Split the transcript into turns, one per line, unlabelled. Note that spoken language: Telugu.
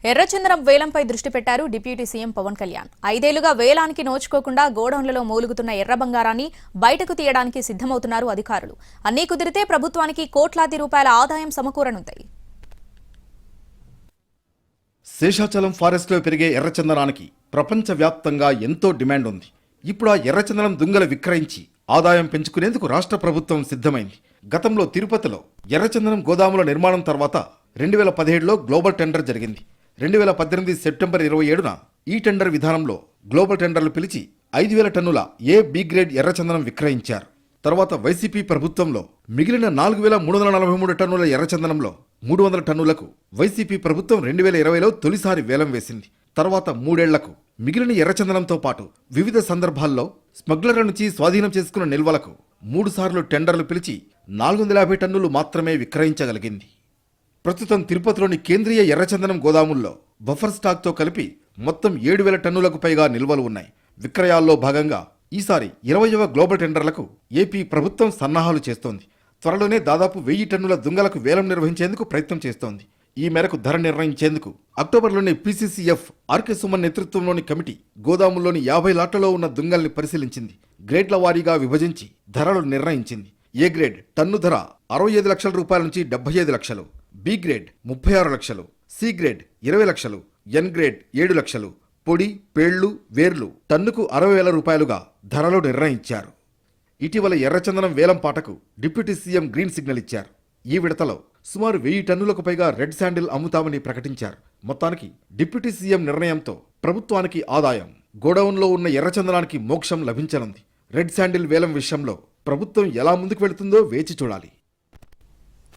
ఎర్రచందనం వేలంపై దృష్టి పెట్టారు డిప్యూటీ సీఎం పవన్ కళ్యాణ్. 5 ఏళ్లుగా వేలానికి నోచుకోకుండా గోడౌన్లలో మూలుగుతున్న ఎర్ర బంగారాన్ని బయటకు తీయడానికి సిద్ధమవుతున్నారు అధికారులు. అన్నీ కుదిరితే ప్రభుత్వానికి కోట్లాది రూపాయల ఆదాయం సమకూరనుంది.
శేషాచలం ఫారెస్ట్లో పెరిగే ఎర్రచందనానికి ప్రపంచవ్యాప్తంగా ఎంతో డిమాండ్ ఉంది. ఇప్పుడు ఆ ఎర్రచందనం దుంగలు విక్రయించి ఆదాయం పెంచుకునేందుకు రాష్ట్ర ప్రభుత్వం సిద్ధమైంది. గతంలో తిరుపతిలో ఎర్రచందనం గోదాముల నిర్మాణం తర్వాత 2017లో గ్లోబల్ టెండర్ జరిగింది. 2018 సెప్టెంబర్ 27న ఈ టెండర్ విధానంలో గ్లోబల్ టెండర్లు పిలిచి 5,000 టన్నుల బి గ్రేడ్ ఎర్రచందనం విక్రయించారు. తర్వాత వైసీపీ ప్రభుత్వంలో మిగిలిన 4,343 టన్నుల ఎర్రచందనంలో 300 టన్నులకు వైసీపీ ప్రభుత్వం 2020లో తొలిసారి వేలం వేసింది. తర్వాత 3 ఏళ్లకు మిగిలిన ఎర్రచందనంతో పాటు వివిధ సందర్భాల్లో స్మగ్లర్ల నుంచి స్వాధీనం చేసుకున్న నిల్వలకు 3 సార్లు టెండర్లు పిలిచి 450 టన్నులు మాత్రమే విక్రయించగలిగింది. ప్రస్తుతం తిరుపతిలోని కేంద్రీయ ఎర్రచందనం గోదాముల్లో బఫర్ స్టాక్తో కలిపి మొత్తం 7,000 టన్నులకు పైగా నిల్వలు ఉన్నాయి. విక్రయాల్లో భాగంగా ఈసారి 20వ గ్లోబల్ టెండర్లకు ఏపీ ప్రభుత్వం సన్నాహాలు చేస్తోంది. త్వరలోనే దాదాపు 1000 టన్నుల దుంగలకు వేలం నిర్వహించేందుకు ప్రయత్నం చేస్తోంది. ఈ మేరకు ధర నిర్ణయించేందుకు అక్టోబర్లోని పీసీసీఎఫ్ ఆర్కే సుమన్ నేతృత్వంలోని కమిటీ గోదాముల్లోని 50 లాట్లలో ఉన్న దుంగల్ని పరిశీలించింది. గ్రేడ్ల వారీగా విభజించి ధరలు నిర్ణయించింది. ఏ గ్రేడ్ టన్ను ధర 65 లక్షల రూపాయల నుంచి 75 లక్షలు, బి గ్రేడ్ 36 లక్షలు, సి గ్రేడ్ 20 లక్షలు, ఎన్ గ్రేడ్ 7 లక్షలు, పొడి, పేళ్లు, వేర్లు టన్నుకు 60,000 రూపాయలుగా ధరలు నిర్ణయించారు. ఇటీవల ఎర్రచందనం వేలం పాటకు డిప్యూటీ సీఎం గ్రీన్ సిగ్నల్ ఇచ్చారు. ఈ విడతలో సుమారు 1000 టన్నులకు పైగా రెడ్ శాండిల్ అమ్ముతామని ప్రకటించారు. మొత్తానికి డిప్యూటీ సీఎం నిర్ణయంతో ప్రభుత్వానికి ఆదాయం, గోడౌన్లో ఉన్న ఎర్రచందనానికి మోక్షం లభించనుంది. రెడ్ శాండిల్ వేలం విషయంలో ప్రభుత్వం ఎలా ముందుకు వెళుతుందో వేచి చూడాలి.